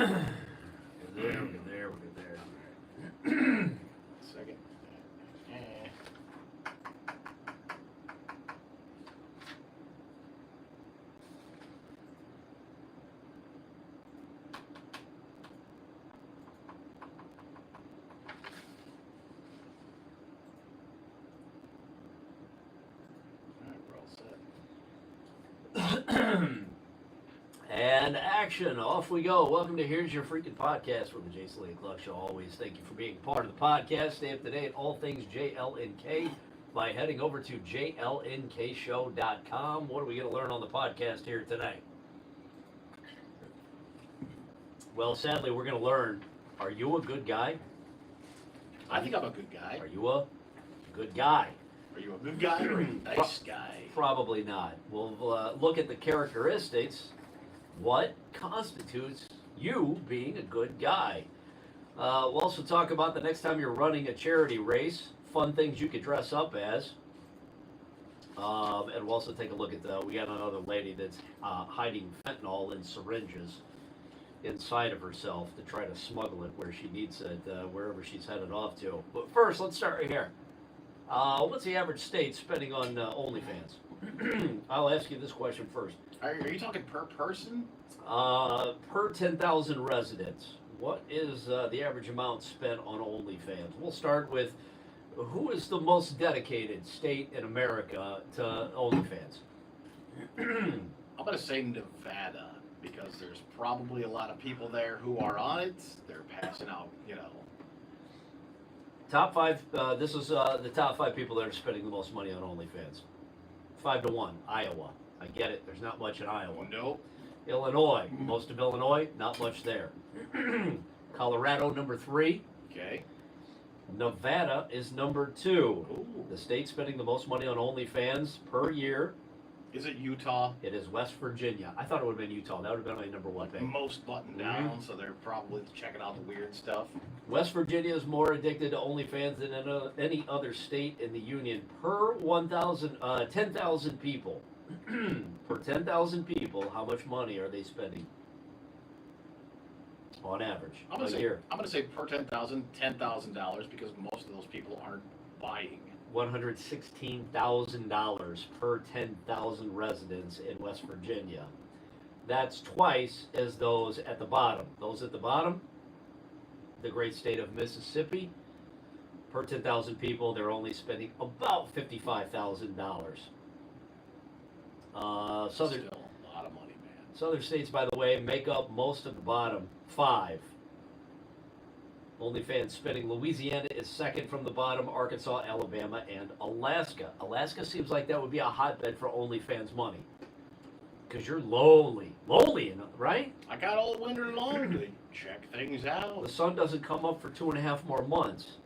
We're there. Second. Eh. Alright, we're all set. And action, off we go. Welcome to Here's Your Freaking Podcast with the Jason Lee Cluck Show. Always thank you for being part of the podcast. Stay up to date all things JLNK by heading over to jlnkshow.com. What are we going to learn on the podcast here today? Well, sadly, we're going to learn, are you a good guy? I think I'm a good guy. Are you a good guy? Are you a good guy or a nice guy? Probably not. We'll look at the characteristics. What constitutes you being a good guy? We'll also talk about the next time you're running a charity race, fun things you could dress up as. And we'll also take a look at we got another lady that's hiding fentanyl in syringes inside of herself to try to smuggle it where she needs it, wherever she's headed off to. But first, let's start right here. What's the average state spending on OnlyFans? I'll ask you this question first. Are you talking per person? Per 10,000 residents, what is the average amount spent on OnlyFans? We'll start with who is the most dedicated state in America to OnlyFans? I'm going to say Nevada because there's probably a lot of people there who are on it. They're passing out, Top five, this is the top five people that are spending the most money on OnlyFans. 5-1, Iowa. I get it, there's not much in Iowa. Nope. Illinois, most of Illinois, not much there. Colorado, number 3. Okay. Nevada is number 2. Ooh. The state spending the most money on OnlyFans per year. Is it Utah? It is West Virginia. I thought it would have been Utah. That would have been my number 1 pick. Most buttoned down, so they're probably checking out the weird stuff. West Virginia is more addicted to OnlyFans than any other state in the union per 10,000 people. Per 10,000 people, how much money are they spending on average I'm a year? going to say per 10,000, $10,000 because most of those people aren't buying. $116,000 per 10,000 residents in West Virginia. That's twice as those at the bottom. Those at the bottom, the great state of Mississippi, per 10,000 people, they're only spending about $55,000. Still a lot of money, man. Southern states, by the way, make up most of the bottom 5. OnlyFans spending. Louisiana is second from the bottom. Arkansas, Alabama, and Alaska. Alaska seems like that would be a hotbed for OnlyFans money. Because you're lonely, right? I got all winter long to check things out. The sun doesn't come up for 2.5 more months.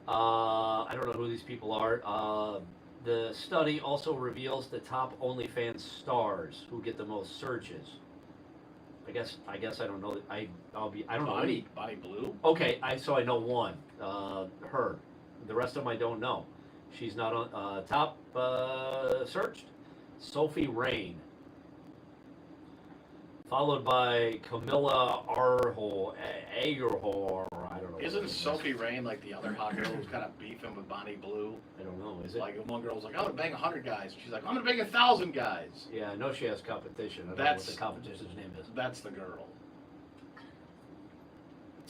I don't know who these people are. The study also reveals the top OnlyFans stars who get the most searches. I guess I don't know. I don't know any. Bonnie Blue. Okay, so I know one. Her. The rest of them I don't know. She's not on top searched. Sophie Rain. Followed by Camilla Arhol, Agerhor. I don't know. Isn't Sophie Rain like the other hot girl who's kind of beefing with Bonnie Blue? I don't know. Is it? Like one girl was like, I'm gonna bang 100 guys. And she's like, I'm gonna bang 1,000 guys. Yeah, I know she has competition. I don't know what the competition's name is. That's the girl.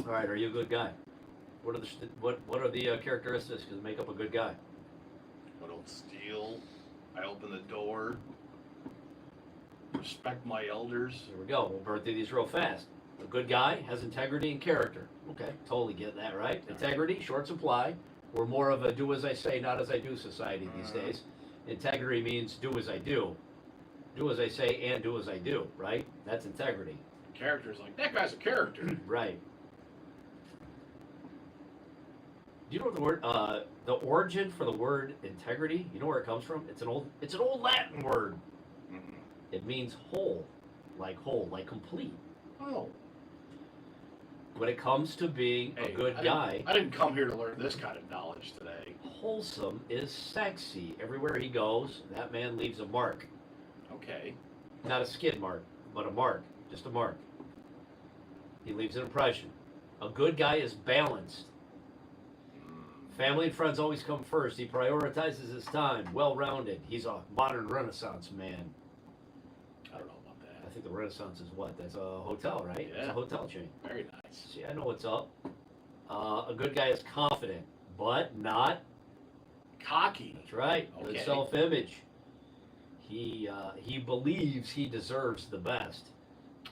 All right, are you a good guy? What are the characteristics that make up a good guy? I don't steal. I open the door. Respect my elders. Here we go. We'll burn through these real fast. A good guy has integrity and character. Okay, totally get that, right? Integrity, short supply. We're more of a do as I say, not as I do society these days. Integrity means do as I do. Do as I say and do as I do, right? That's integrity. Character's like, that guy's a character. Right. Do you know what the origin for the word integrity? You know where it comes from? It's an old Latin word. It means whole, like complete. Oh. When it comes to being a good guy, I didn't come here to learn this kind of knowledge today. wholesome is sexy. Everywhere he goes, that man leaves a mark. Okay. Not a skid mark, but a mark. Just a mark. He leaves an impression. A good guy is balanced. Family and friends always come first. He prioritizes his time. Well-rounded. He's a modern Renaissance man. I don't know about that. I think the Renaissance is what? That's a hotel, right? Yeah. It's a hotel chain. Very nice. See, I know what's up. A good guy is confident, but not. Cocky. That's right. Okay. Good self-image. He believes he deserves the best.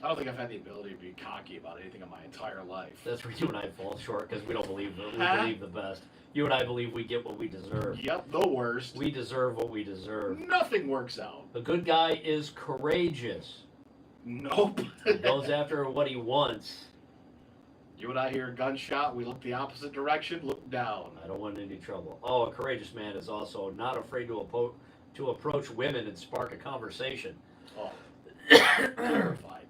I don't think I've had the ability to be cocky about anything in my entire life. That's where you and I fall short because we don't believe that. We Huh? believe the best. You and I believe we get what we deserve. Yep, the worst. We deserve what we deserve. Nothing works out. A good guy is courageous. Nope. He goes after what he wants. You and I hear a gunshot, we look the opposite direction, look down. I don't want any trouble. Oh, a courageous man is also not afraid to approach women and spark a conversation. Oh, terrified.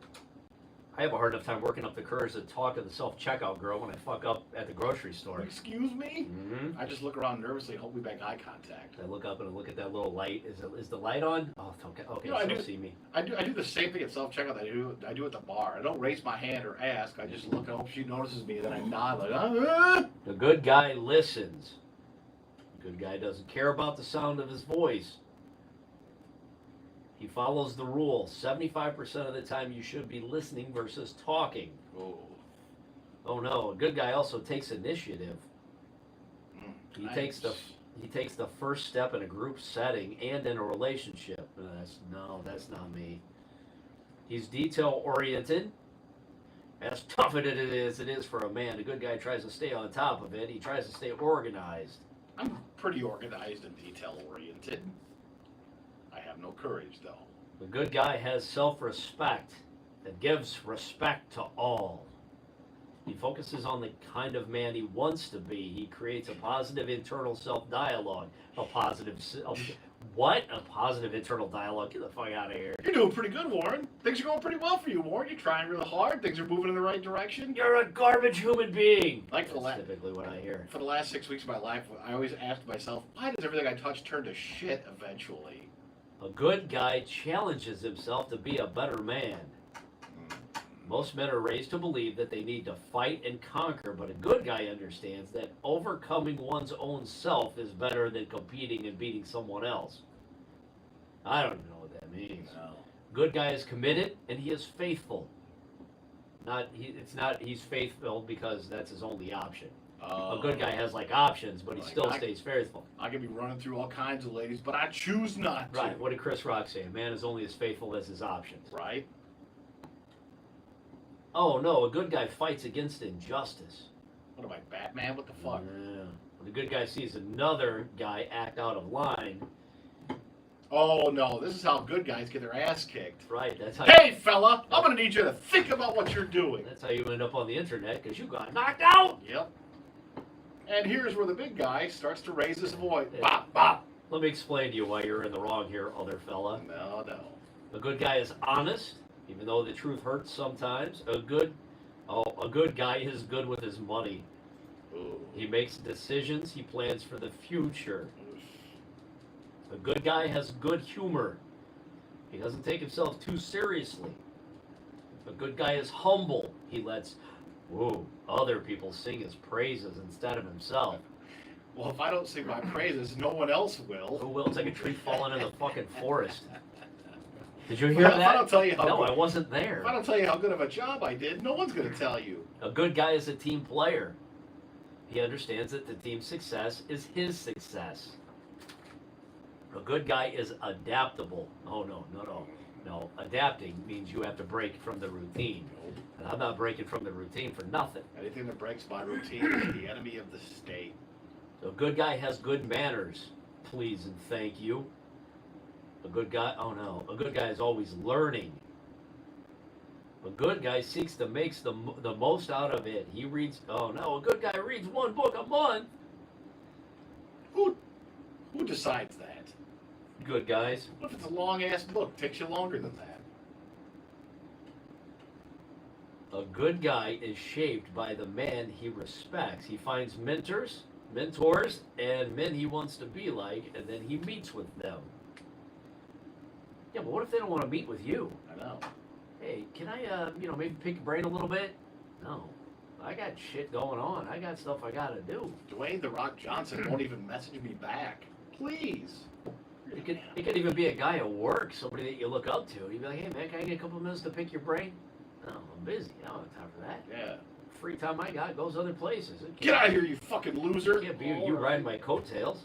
I have a hard enough time working up the courage to talk to the self-checkout girl when I fuck up at the grocery store. Excuse me? Mm-hmm. I just look around nervously and hope we make eye contact. I look up and I look at that little light. Is the light on? Oh, okay. Okay, You know, I she'll do- see me. I do the same thing at self-checkout that I do at the bar. I don't raise my hand or ask. I just look and hope she notices me. Then I nod like, ah! The good guy listens. The good guy doesn't care about the sound of his voice. He follows the rule. 75% of the time you should be listening versus talking. Oh. Oh no, a good guy also takes initiative. He Nice. takes the first step in a group setting and in a relationship. That's not me. He's detail oriented. As tough as it is for a man, a good guy tries to stay on top of it. He tries to stay organized. I'm pretty organized and detail oriented. I have no courage though. The good guy has self-respect that gives respect to all. He focuses on the kind of man he wants to be. He creates a positive internal self-dialogue. A positive internal dialogue? Get the fuck out of here. You're doing pretty good, Warren. Things are going pretty well for you, Warren. You're trying really hard. Things are moving in the right direction. You're a garbage human being. Like for That's la- typically what I hear. For the last 6 weeks of my life, I always asked myself, why does everything I touch turn to shit eventually? A good guy challenges himself to be a better man. Most men are raised to believe that they need to fight and conquer, but a good guy understands that overcoming one's own self is better than competing and beating someone else. I don't even know what that means. No. Good guy is committed and he is faithful. He's faithful because that's his only option. A good guy has like options, but he Like, still I- stays faithful. I could be running through all kinds of ladies, but I choose not to. Right. What did Chris Rock say? A man is only as faithful as his options. Right? Oh no, a good guy fights against injustice. What am I, Batman? What the fuck? Yeah. When the good guy sees another guy act out of line, Oh no, this is how good guys get their ass kicked. right? That's how. Hey fella, I'm gonna need you to think about what you're doing. That's how you end up on the internet because you got knocked out. Yep. And here's where the big guy starts to raise his voice. Yeah. Bop, bop. Let me explain to you why you're in the wrong here, other fella. No. A good guy is honest, even though the truth hurts sometimes. A good guy is good with his money. Ooh. He makes decisions. He plans for the future. A good guy has good humor. He doesn't take himself too seriously. A good guy is humble. He lets other people sing his praises instead of himself. Well, if I don't sing my praises, no one else Who will. will? It's like a tree falling in the fucking forest. Did you hear Well, if I that? don't tell you how No, good, I wasn't there. if I don't tell you how good of a job I did, no one's gonna tell you. A good guy is a team player. He understands that the team's success is his success. A good guy is adaptable. Oh, no. Adapting means you have to break from the routine. And I'm not breaking from the routine for nothing. Anything that breaks my routine is the enemy of the state. A good guy has good manners. Please and thank you. A good guy is always learning. A good guy seeks to make the most out of it. A good guy reads one book a month. Who decides that? Good guys. What if it's a long ass book? Takes you longer than that. A good guy is shaped by the man he respects. He finds mentors, and men he wants to be like, and then he meets with them. Yeah, but what if they don't want to meet with you? I know. Hey, can I, maybe pick your brain a little bit? No. I got shit going on. I got stuff I gotta do. Dwayne The Rock Johnson won't even message me back. Please. It could even be a guy at work, somebody that you look up to. You'd be like, hey man, can I get a couple minutes to pick your brain? No, I'm busy. I don't have time for that. Yeah. Free time I got goes other places. Get out of here, you fucking loser. Can't be you riding my coattails.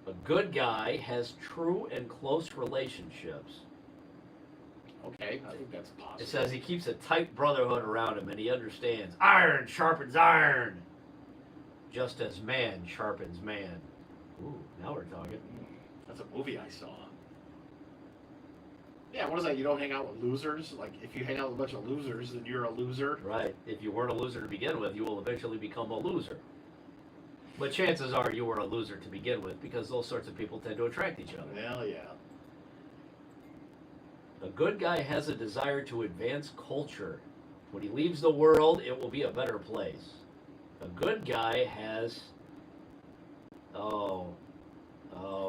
A good guy has true and close relationships. Okay, I think that's possible. It says he keeps a tight brotherhood around him and he understands iron sharpens iron, just as man sharpens man. Ooh, now we're talking. That's a movie I saw. Yeah, what is that? You don't hang out with losers? Like, if you hang out with a bunch of losers, then you're a loser? Right. If you weren't a loser to begin with, you will eventually become a loser. But chances are you were a loser to begin with because those sorts of people tend to attract each other. Hell yeah. A good guy has a desire to advance culture. When he leaves the world, it will be a better place. A good guy has...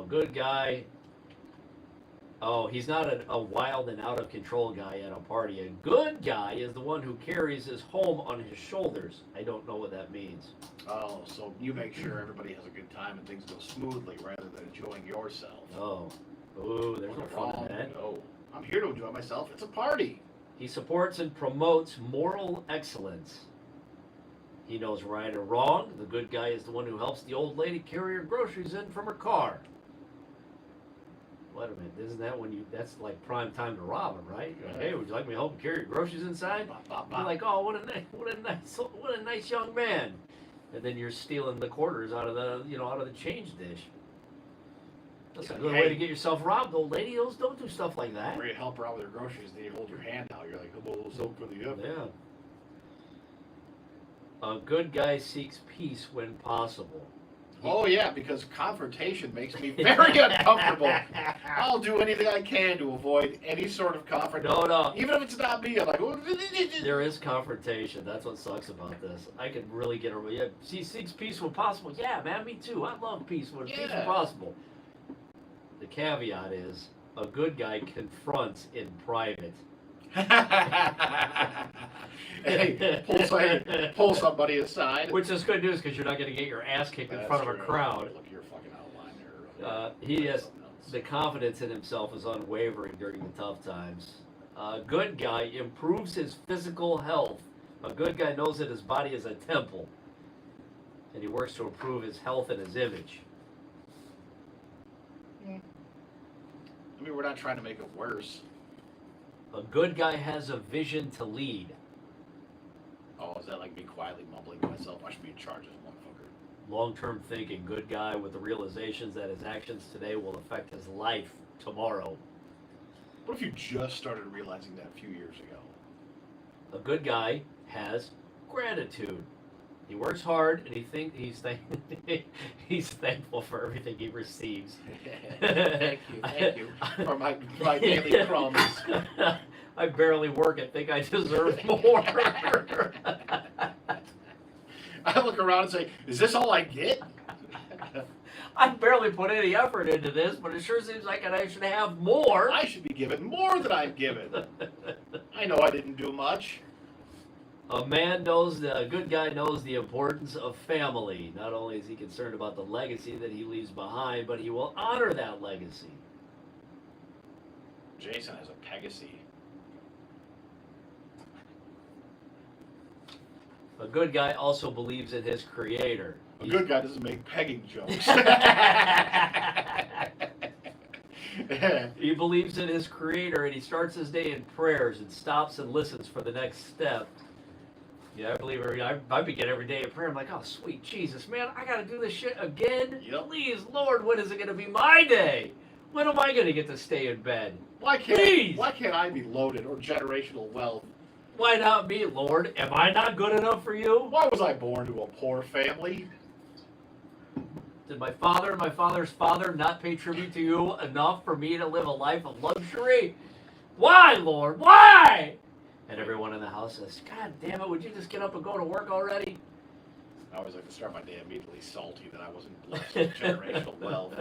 good guy... he's not a wild and out of control guy at a party. A good guy is the one who carries his home on his shoulders. I don't know what that means. Oh, so you make sure everybody has a good time and things go smoothly rather than enjoying yourself. Oh. Ooh, there's no fun in that. No. I'm here to enjoy myself. It's a party. He supports and promotes moral excellence. He knows right or wrong. The good guy is the one who helps the old lady carry her groceries in from her car. Wait a minute, isn't that when that's like prime time to rob him, right? You're like, hey, would you like me to help you carry your groceries inside? You're like, oh, what a nice young man. And then you're stealing the quarters out of the change dish. That's a good way to get yourself robbed, old lady. Don't do stuff like that. Where you help her out with her groceries, then you hold your hand out. You're like, hello, soap for the oven. Yeah. A good guy seeks peace when possible. Oh yeah, because confrontation makes me very uncomfortable. I'll do anything I can to avoid any sort of confrontation. No. Even if it's not me, I'm like, there is confrontation. That's what sucks about this. I could really get over. Yeah, he seeks peace when possible. Yeah, man, me too. I love peace when peace when possible. The caveat is a good guy confronts in private. Hey, pull somebody aside. Which is good news because you're not going to get your ass kicked in front of a crowd. Look at your fucking outline there. He has the confidence in himself is unwavering during the tough times. A good guy improves his physical health. A good guy knows that his body is a temple, and he works to improve his health and his image. I mean, we're not trying to make it worse. A good guy has a vision to lead. Oh, is that like me quietly mumbling to myself? I should be in charge of this motherfucker. Long-term thinking, good guy with the realizations that his actions today will affect his life tomorrow. What if you just started realizing that a few years ago? A good guy has gratitude. He works hard and he's thankful for everything he receives. Thank you for my daily crumbs. I barely work and think I deserve more. I look around and say, is this all I get? I barely put any effort into this, but it sure seems like I should have more. I should be given more than I'm given. I know I didn't do much. A good guy knows the importance of family. Not only is he concerned about the legacy that he leaves behind, but he will honor that legacy. Jason has a Pegasus. A good guy also believes in his creator. A good guy doesn't make pegging jokes. He believes in his creator and he starts his day in prayers and stops and listens for the next step. Yeah, I begin every day in prayer. I'm like, oh, sweet Jesus, man, I got to do this shit again? Yep. Please, Lord, when is it going to be my day? When am I going to get to stay in bed? Why can't I be loaded or generational wealth? Why not me, Lord? Am I not good enough for you? Why was I born to a poor family? Did my father and my father's father not pay tribute to you enough for me to live a life of luxury? Why, Lord? Why? And everyone in the house says, God damn it, would you just get up and go to work already? I always like to start my day immediately salty that I wasn't blessed with generational wealth.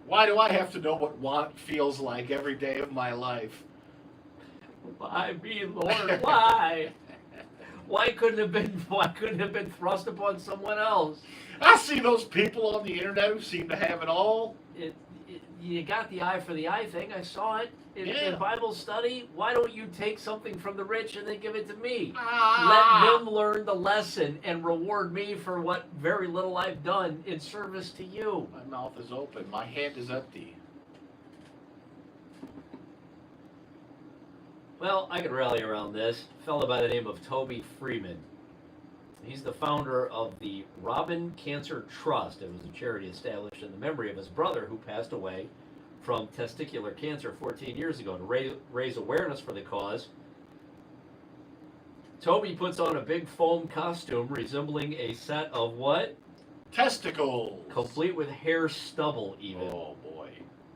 Why do I have to know what want feels like every day of my life? Why me, Lord? Why? Why couldn't it have been? Why couldn't it have been thrust upon someone else? I see those people on the internet who seem to have it all. You got the eye for the eye thing. I saw it in Yeah. Bible study. Why don't you take something from the rich and then give it to me? Ah. Let them learn the lesson and reward me for what very little I've done in service to you. My mouth is open. My hand is empty. Well, I could rally around this. A fellow by the name of Toby Freeman. He's the founder of the Robin Cancer Trust. It was a charity established in the memory of his brother who passed away from testicular cancer 14 years ago. To raise awareness for the cause, Toby puts on a big foam costume resembling a set of what? Testicles. Complete with hair stubble even. Oh boy.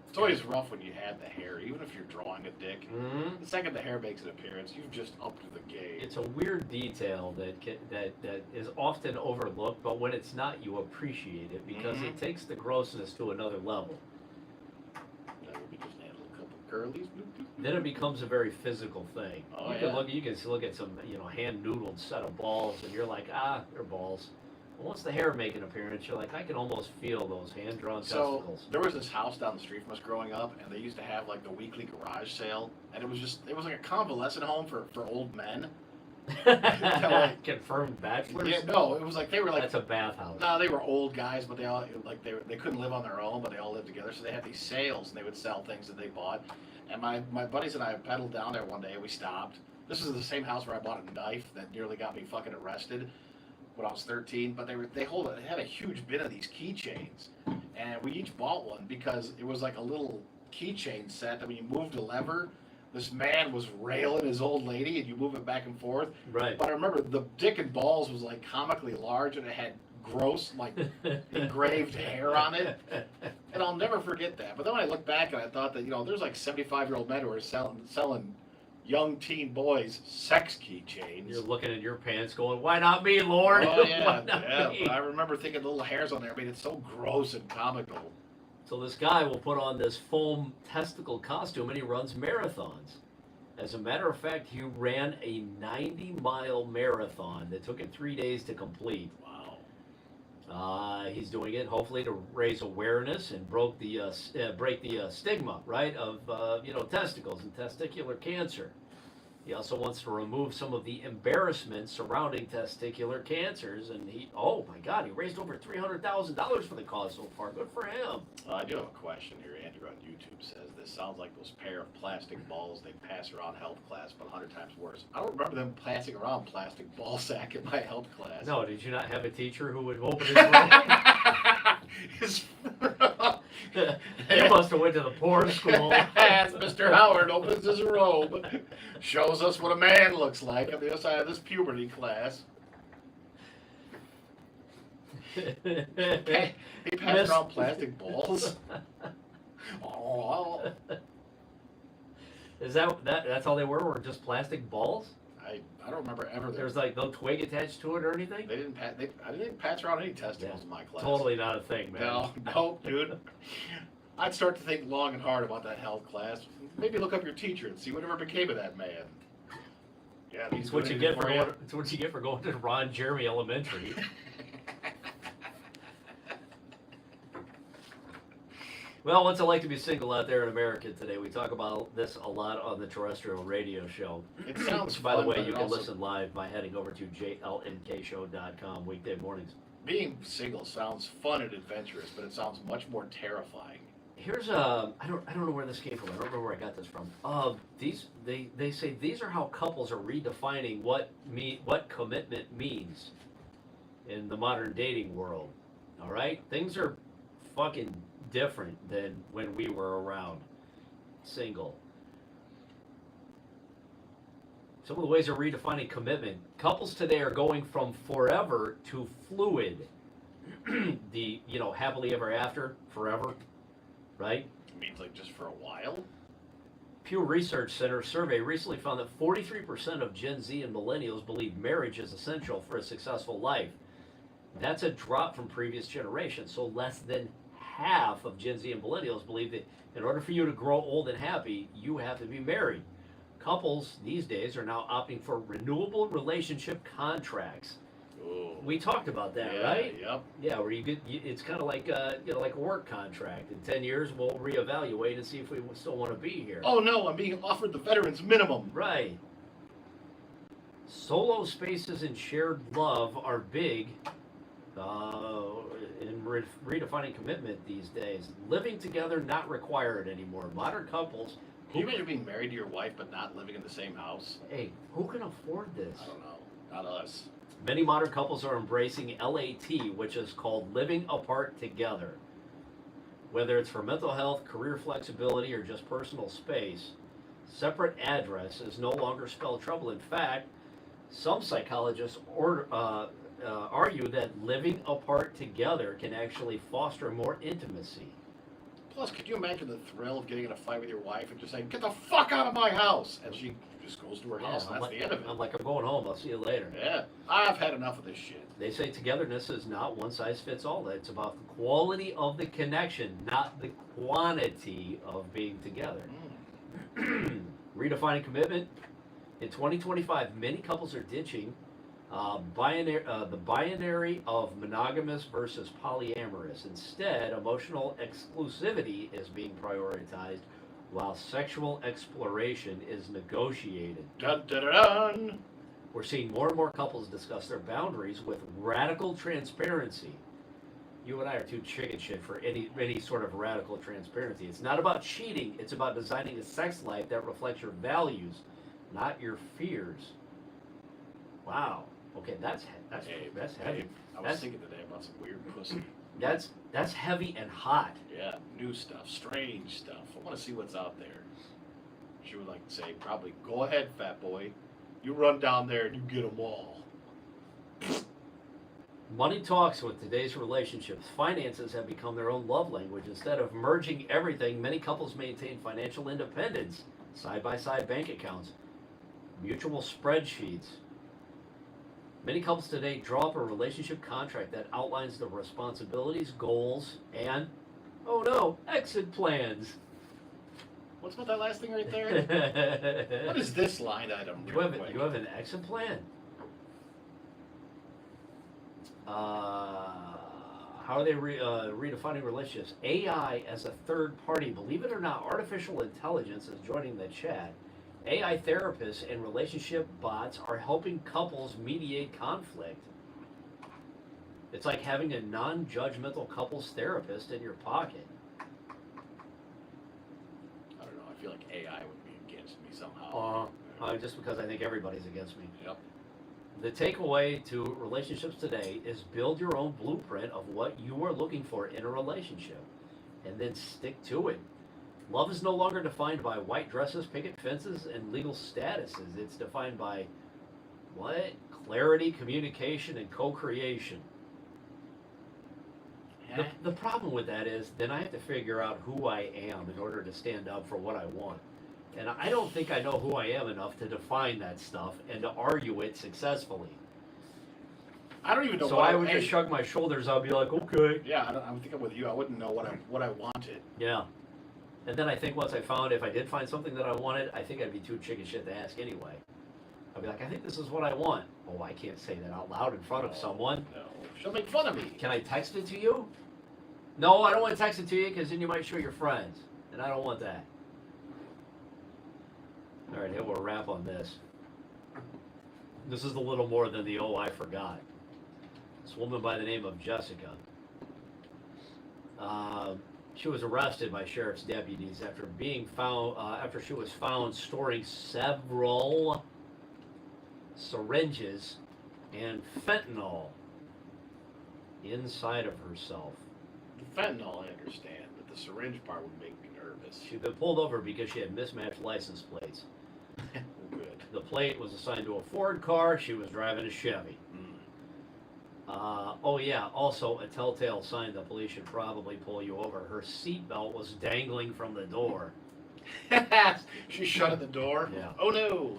It's always rough when you have the hair, even if you're drawing a dick. Mhm. The second the hair makes an appearance, you've just upped the game. It's a weird detail that is often overlooked, but when it's not, you appreciate it because it takes the grossness to another level. We just add a little couple curlies. Bloop, bloop. Then it becomes a very physical thing. Oh, You yeah. can look at some hand noodled set of balls, and you're like, they're balls. But once the hair make an appearance, you're like, I can almost feel those hand drawn So testicles. there was this house down the street from us growing up, and they used to have like the weekly garage sale, and it was like a convalescent home for old men. Confirmed bachelors. Yeah, no, it was like they were like That's a bathhouse. no, they were old guys, but they all they couldn't live on their own, but they all lived together. So they had these sales, and they would sell things that they bought. And my buddies and I pedaled down there one day, and we stopped. This is the same house where I bought a knife that nearly got me fucking arrested when I was 13. But they had a huge bin of these keychains, and we each bought one because it was like a little keychain set that when you moved a lever, this man was railing his old lady, and you move it back and forth. Right. But I remember the dick and balls was like comically large, and it had gross like engraved hair on it, and I'll never forget that. But then when I look back and I thought that there's like 75-year-old men who are selling young teen boys sex keychains. You're looking in your pants, going, "Why not me, Lord? Oh yeah, Why not yeah. me?" But I remember thinking the little hairs on there. I mean, it's so gross and comical. So this guy will put on this foam testicle costume and he runs marathons. As a matter of fact, he ran a 90-mile marathon that took him 3 days to complete. Wow. He's doing it hopefully to raise awareness and break the stigma, right, of testicles and testicular cancer. He also wants to remove some of the embarrassment surrounding testicular cancers, and he raised over $300,000 for the cause so far. Good for him. I do have a question here. Andrew on YouTube says this sounds like those pair of plastic balls they pass around health class, but 100 times worse. I don't remember them passing around plastic ball sack in my health class. No, did you not have a teacher who would open his room? You must have went to the poor school. As Mr. Howard opens his robe, shows us what a man looks like on the other side of this puberty class. He passed around plastic balls. Oh, Is that's all they were just plastic balls? I don't remember ever. There's like no twig attached to it or anything? They didn't. I didn't pass around any testicles in my class. Totally not a thing, man. No, dude. I'd start to think long and hard about that health class. Maybe look up your teacher and see whatever became of that man. Yeah, It's what you get for going to Ron Jeremy Elementary. Well, what's it like to be single out there in America today? We talk about this a lot on the terrestrial radio show. It sounds By the fun, way, but you it can also- listen live by heading over to jlnkshow.com weekday mornings. Being single sounds fun and adventurous, but it sounds much more terrifying. Here's I don't know where this came from. I don't remember where I got this from. They say these are how couples are redefining what commitment means in the modern dating world. All right, things are fucking different than when we were around single. Some of the ways of redefining commitment. Couples today are going from forever to fluid. The happily ever after, forever. Right? It means like just for a while. Pew Research Center survey recently found that 43% of Gen Z and millennials believe marriage is essential for a successful life. That's a drop from previous generations, so less than half of Gen Z and millennials believe that in order for you to grow old and happy, you have to be married. Couples these days are now opting for renewable relationship contracts. Ooh. We talked about that, Yeah, right? Yep. Yeah, where it's kind of like like a work contract. In 10 years, we'll reevaluate and see if we still want to be here. Oh no, I'm being offered the veterans minimum. Right. Solo spaces and shared love are big in redefining commitment these days. Living together not required anymore. Modern couples. Can you imagine being married to your wife but not living in the same house? Hey, who can afford this? I don't know. Not us. Many modern couples are embracing LAT, which is called living apart together. Whether it's for mental health, career flexibility, or just personal space, separate addresses no longer spell trouble. In fact, some psychologists argue that living apart together can actually foster more intimacy. Plus, could you imagine the thrill of getting in a fight with your wife and just saying, "Get the fuck out of my house," and she just goes to her house, and that's the end of it. I'm like, I'm going home. I'll see you later. Yeah, I've had enough of this shit. They say togetherness is not one size fits all. It's about the quality of the connection, not the quantity of being together. Redefining commitment. In 2025, many couples are ditching the binary of monogamous versus polyamorous. Instead, emotional exclusivity is being prioritized while sexual exploration is negotiated. Dun dun dun dun. We're seeing more and more couples discuss their boundaries with radical transparency. You and I are too chicken shit for any sort of radical transparency. It's not about cheating, it's about designing a sex life that reflects your values, not your fears. Wow. Okay, that's Hey, heavy. I was That's- thinking today about some weird pussy. That's heavy and hot. Yeah, new stuff, strange stuff. I want to see what's out there. She would like to say, probably, "Go ahead, fat boy. You run down there and you get them all." Money talks with today's relationships. Finances have become their own love language. Instead of merging everything, many couples maintain financial independence, side-by-side bank accounts, mutual spreadsheets. Many couples today draw up a relationship contract that outlines the responsibilities, goals, and, oh no, exit plans. What's with that last thing right there? What is this line item? You real have, quick? you have an exit plan. How are they redefining relationships? AI as a third party. Believe it or not, artificial intelligence is joining the chat. AI therapists and relationship bots are helping couples mediate conflict. It's like having a non-judgmental couples therapist in your pocket. I don't know. I feel like AI would be against me somehow. Just because I think everybody's against me. Yep. The takeaway to relationships today is build your own blueprint of what you are looking for in a relationship and then stick to it. Love is no longer defined by white dresses, picket fences, and legal statuses. It's defined by what? Clarity, communication, and co-creation. The problem with that is then I have to figure out who I am in order to stand up for what I want. And I don't think I know who I am enough to define that stuff and to argue it successfully. I don't even know. So what I would just shrug my shoulders. I'll be like, okay. Yeah, I'm thinking with you. I wouldn't know what I wanted. Yeah. And then I think once I found, if I did find something that I wanted, I think I'd be too chicken shit to ask anyway. I'd be like, I think this is what I want. Oh, I can't say that out loud in front of someone. No, she'll make fun of me. Can I text it to you? No, I don't want to text it to you because then you might show your friends. And I don't want that. All right, here we'll wrap on this. This is a little more than the I forgot. This woman by the name of Jessica. She was arrested by sheriff's deputies after being found. After she was found storing several syringes and fentanyl inside of herself. The fentanyl, I understand, but the syringe part would make me nervous. She'd been pulled over because she had mismatched license plates. Good. The plate was assigned to a Ford car. She was driving a Chevy. Oh yeah, also a telltale sign the police should probably pull you over. Her seatbelt was dangling from the door. She shut at the door. Yeah. Oh no.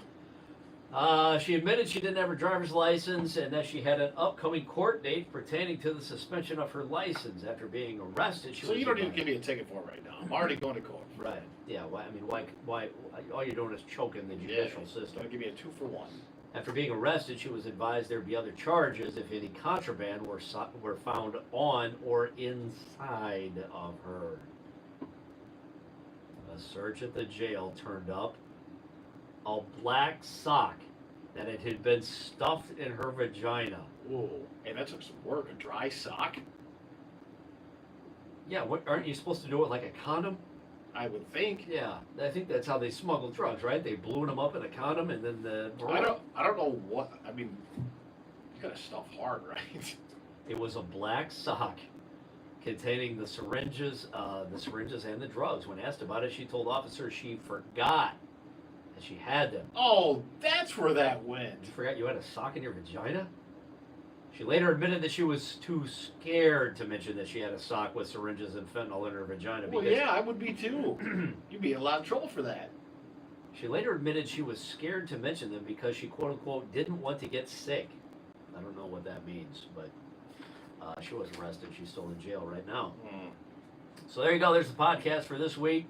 She admitted she didn't have her driver's license and that she had an upcoming court date pertaining to the suspension of her license after being arrested. So you don't even give me a ticket for it right now. I'm already going to court. Right. Yeah. Why? I mean, why? All you're doing is choking the judicial system. Gonna give me a 2-for-1. After being arrested, she was advised there'd be other charges if any contraband were found on or inside of her. A search at the jail turned up a black sock that it had been stuffed in her vagina. Whoa. Hey, that took some work. A dry sock? Yeah, what aren't you supposed to do it like a condom? I would think. Yeah, I think that's how they smuggle drugs, right? They balloon them up in a condom and then the. I don't know what. I mean, you gotta stuff hard, right? It was a black sock containing the syringes and the drugs. When asked about it, she told officers she forgot that she had them. Oh, that's where that went. You forgot you had a sock in your vagina? She later admitted that she was too scared to mention that she had a sock with syringes and fentanyl in her vagina. Well, yeah, I would be too. You'd be in a lot of trouble for that. She later admitted she was scared to mention them because she quote unquote didn't want to get sick. I don't know what that means, but she was arrested. She's still in jail right now. So there you go. There's the podcast for this week.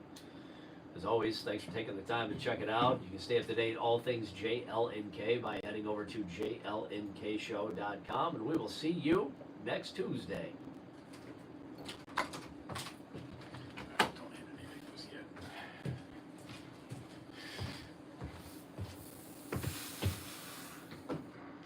As always, thanks for taking the time to check it out. You can stay up to date all things JLNK by heading over to jlnkshow.com, and we will see you next Tuesday.